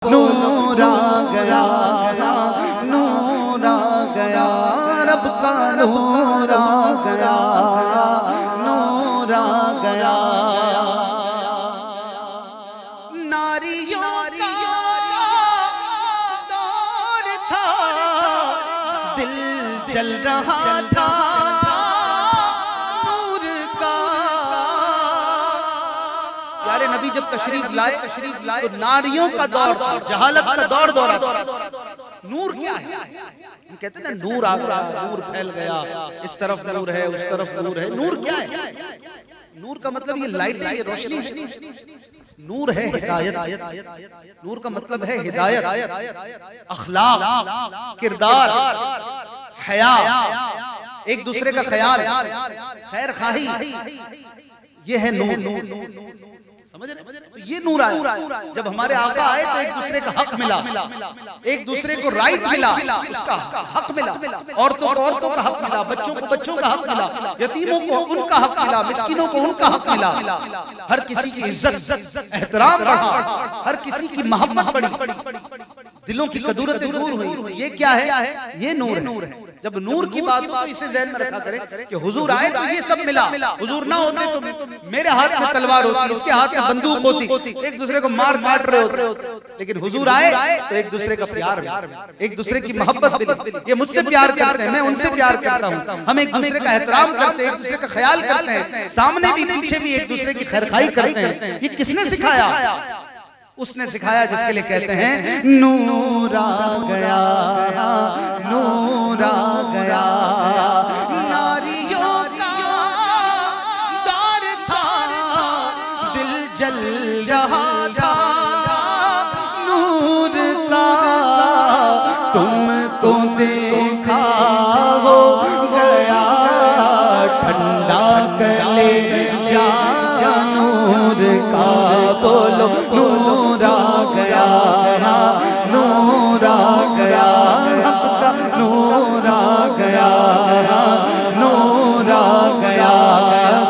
نور آ گیا، نور آ گیا، رب کا نور آ گیا، نور آ گیا۔ ناریوں کا دور تھا، دل جل رہا تھا نور کا۔ پیارے نبی جب تشریف لائے تو ناریوں کا دور تھا، جہالت کا دور دورہ تھا۔ نور کیا ہے؟ ہم کہتے ہیں نا نور آ گیا، نور پھیل گیا، اس طرف نور ہے، اس طرف نور ہے۔ نور کیا ہے؟ نور کا مطلب یہ لائٹ ہے، یہ روشنی ہے۔ نور ہے ہدایت، نور کا مطلب ہے ہدایت، اخلاق، کردار، حیا، ایک دوسرے کا خیال، خیر خواہی، یہ ہے نور۔ سمجھ رہے؟ یہ نور آیا۔ جب ہمارے آقا آئے تو ایک دوسرے کا حق ملا، ایک دوسرے کو رائٹ ملا، اس کا حق ملا، عورتوں کو عورتوں کا حق ملا، بچوں کو بچوں کا حق ملا، یتیموں کو ان کا حق ملا، مسکینوں کو ان کا حق ملا۔ ہر کسی کی عزت، احترام بڑھا، ہر کسی کی محبت بڑھی، دلوں کی کدورتیں دور ہوئی۔ یہ کیا ہے؟ یہ نور ہے۔ جب نور کی بات ہو تو اسے ذہن میں رکھا کریں کہ حضور آئے تو یہ سب ملا۔ حضور نہ ہوتے تو میرے ہاتھ میں تلوار ہوتی، اس کے ہاتھ میں بندوق ہوتی، ایک دوسرے کو مار کاٹ رہے ہوتے، لیکن حضور آئے تو ایک دوسرے کا پیار ملا، ایک دوسرے کی محبت ملی۔ یہ مجھ سے پیار کرتے ہیں، میں ان سے پیار کرتا ہوں، ہم ایک دوسرے کا احترام کرتے ہیں، ایک دوسرے کا خیال کرتے ہیں، سامنے بھی پیچھے بھی ایک دوسرے کی خیرخواہی کرتے ہیں۔ یہ کس نے سکھایا؟ اس نے سکھایا جس کے لیے کہتے ہیں نور آ گیا، نور آ گیا۔ ناریوں کا دور تھا، دل جل رہا تھا نور کا۔ تم کو دیکھا ہو گیا ٹھنڈا کر لے جا نور کا۔ بولو نور آ گیا، نور آ گیا، حق کا نور آ گیا، نور آ گیا۔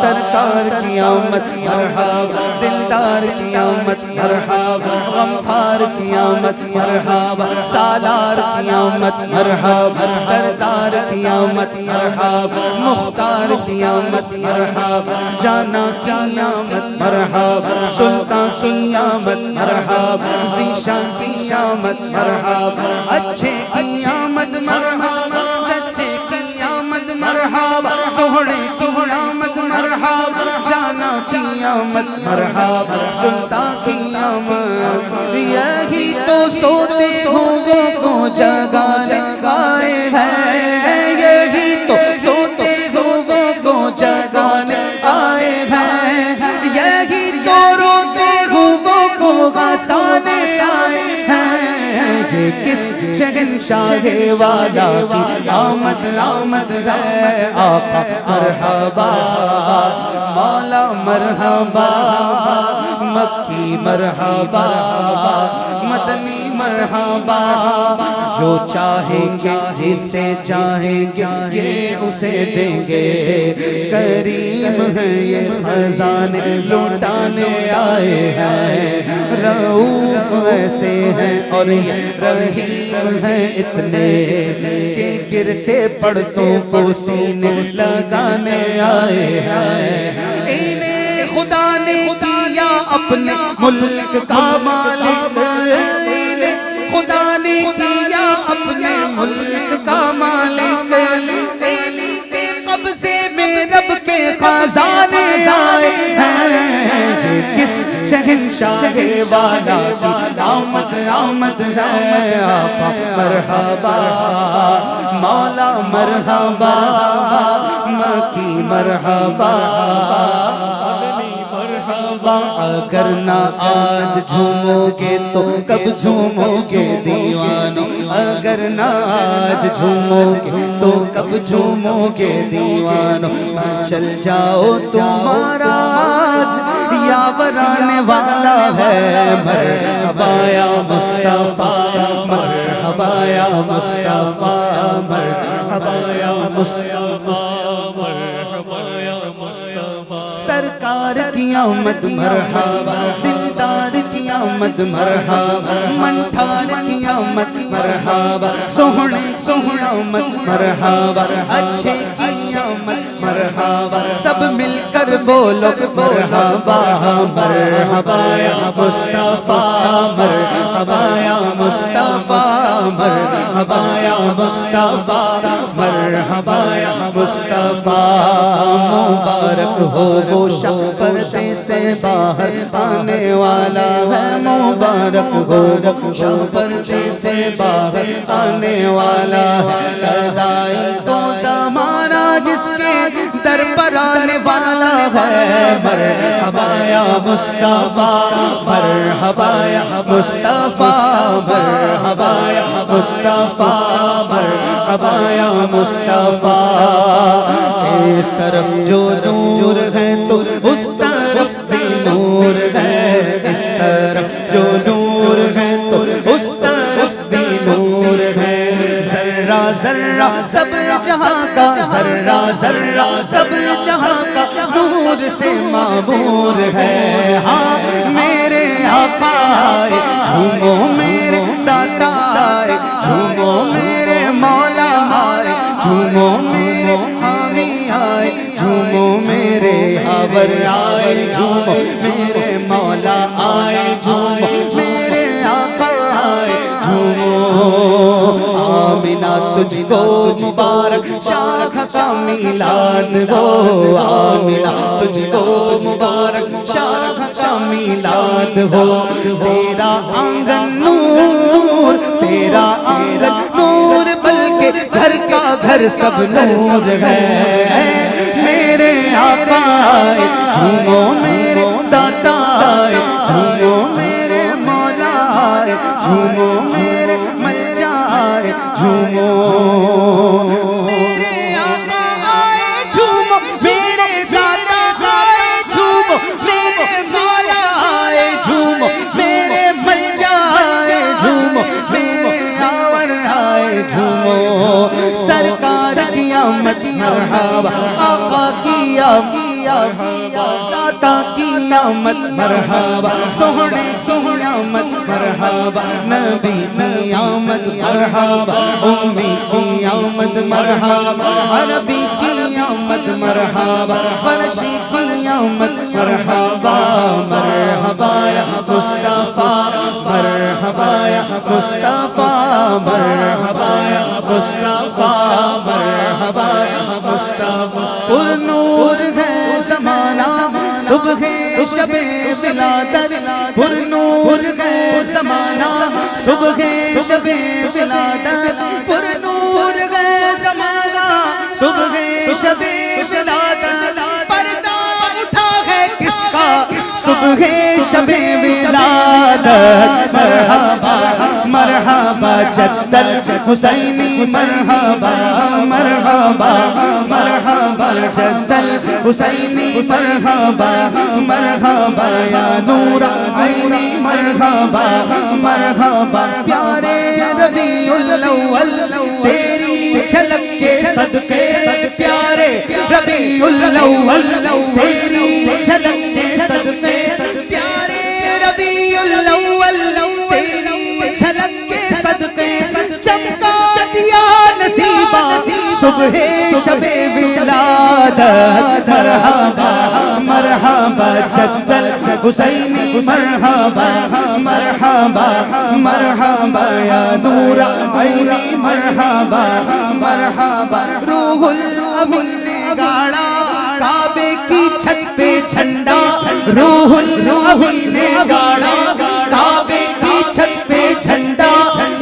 سرکار کی آمد مرحبا، دلدار کی آمد مرحبا، غمخوار کی آمد مرحبا، سالار کی آمد مرحبا، سردار کی آمد مرحبا، مختار کی آمد مرحبا، جانا کی آمد مرحبا، سلطان کی آمد مرحبا، ذیشان کی آمد مرحبا، اچھے کی آمد مرحبا، سچے کی آمد مرحبا، سوہنے کی آمد مرحبا، جانا کی آمد مرحبا، سلطان کی آمد۔ یہی تو سوتے ہوئے کو جگانے آئے ہیں، یہی تو سوتے ہوئے کو جگانے آئے ہیں، یہی تو روتے ہوئے کو ہنسانے آئے ہیں۔ یہ کس شہنشاہ والا کی آمد آمد ہے؟ آقا مرحبا، مولا مرحبا، مکی مرحبا، مدنی مرحبا۔ جو چاہیں گے جسے چاہیں گے یہ اسے دیں گے، کریم ہے یہ خزانے لوٹانے آئے ہیں۔ رؤوف ایسے ہیں اور یہ رحیم ہیں اتنے کہ گرتے پڑتوں کو سینے لگانے آئے ہیں۔ انہیں خدا نے کیا اپنے ملک کا مالک، انہیں خدا نے کیا اپنے ملک کا مالک، انہیں کے قبضے میں رب کے خزانے آئے ہیں۔ کس شہنشاہ والا کی آمد آمد ہے؟ آقا مرحبا، مولا مرحبا، مکی مرحبا، اگر نہ آج جھومو گے تو کب جھومو گے دیوانو، اگر نہ آج جھومو گے تو کب جھومو گے دیوانو۔ چل جاؤ تمہارا آج یاور آنے والا ہے۔ مرحبا یا مصطفیٰ، مرحبا یا مصطفیٰ، مرحبا یا مصطفیٰ، مرحبا یا مصطفیٰ۔ سرکار کی آمد مرحبا، دلدار کی قیامت مرحبا منٹھار قیامت مرحبا سوہنے قیامت مرحبا اچھے قیامت مرحبا سب مل کر بولو مرحبا مرحبا یا مصطفیٰ مرحبا یا مصطفیٰ مرحبا یا مصطفیٰ مرحبا یا مصطفیٰ مبارک ہو وہ شب پردے سے باہر آنے والا ہے مبارک ہو وہ شب پردے سے باہر آنے والا ہے لدائی تو زمانہ جس کے در پر آنے والا ہے مرحبا یا مصطفیٰ مرحبا یا مصطفیٰ مرحبا یا مصطفیٰ مرحبا یا مصطفیٰ اس طرف جو نور ہے تو اس طرف بھی نور ہے اس طرف جو نور ہے تو اس طرف بھی نور ہے ذرہ ذرہ سب جہاں کا ذرہ ذرہ سب جہاں کا نور سے معمور ہے ہاں میرے آقا آئے جھومو میرے داتا آئے جھومو میرے مولا آئے جھومو میرے حامی آئے جھومو میرے حاور آئے جھومو میرے مولا آئے جھومو میرے آقا آئے جھومو آمینہ تجھ کو مبارک شاخ کا میلاد ہو آمینہ تجھ کو مبارک شاخ کا میلاد ہو تیرا آنگن نور تیرا آنگن نور بلکہ گھر کا گھر سب نور ہے میرے آقا آئے جھومو میرے داتا آئے جھومو میرے مولا آئے جھومو میرے ملجا آئے جھومو میرے آقا آئے جھومو میرے داتا آئے جھومو میرے مولا آئے جھومو میرے ملجا آئے جھومو میرے آور آئے جھومو سرکار کی آمد مرحبا آقا کی آمد داتا کی آمد مرحبا سوہنے کی آمد مرحبا نبی کی آمد مرحبا امی کی آمد مرحبا عربی کی آمد مرحبا فرشی کی آمد مرحبا مرحبا یا مصطفیٰ مرحبا یا مصطفیٰ مرحبا یا مصطفیٰ مرحبا یا مصطفیٰ پر نور ہے زمانہ صبح شب ولادت پر نور ہے زمانہ صبح شب ولادت پر نور ہے زمانہ صبح شب ولادت پردہ اٹھا ہے کس کا صبح شب ولادت مرحبا مرحبا جد الحسینی مرحبا مرحبا مرحبا جد الحسینی مرحبا مرحبا یا نور عینی مرحبا مرحبا پیارے ربیع الاول تیری جھلک کے صدقے پیارے ربیع الاول تیری جھلک کے صدقے پیارے ربیع الاول تیری جھلک کے صدقے چمکا دیا نصیبہ صبح شب ولادت مرحبا مرحبا جد الحسینی مرحبا مرحبا مرحبا یا نور عینی مرحبا مرحبا روح الامین نے گاڑا کعبے کی چھت پہ جھنڈا روح الامین نے گاڑا کعبے کی چھت پہ جھنڈا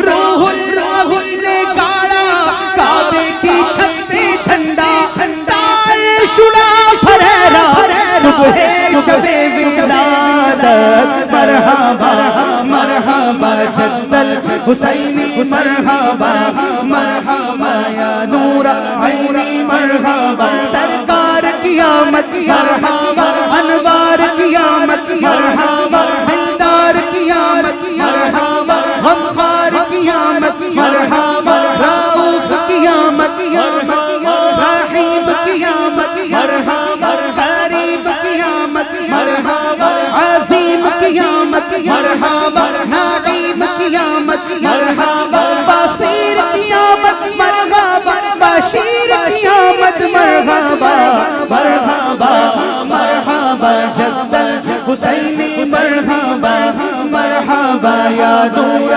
روح الامین نے گاڑا کعبے کی چھت پہ جھنڈا شڑا پھریرا صبح شب ولادت مرحبا مرحبا جد الحسینی مرحبا مرحبا یا نور عینی مرحبا سرکار کی آمد مرحبا انوار کی آمد مرحبا حلدار کی آمد مرحبا غمخار کی آمد مرحبا رؤوف کی آمد رحیم کی آمد مرحبا غریب کی آمد مرحبا عظیم کی آمد مرحبا نعیم قیامت مرحبا بصیر قیامت مرحبا بشیر قیامت مرحبا مرحبا مرحبا جد الحسین مرحبا مرحبا یا نور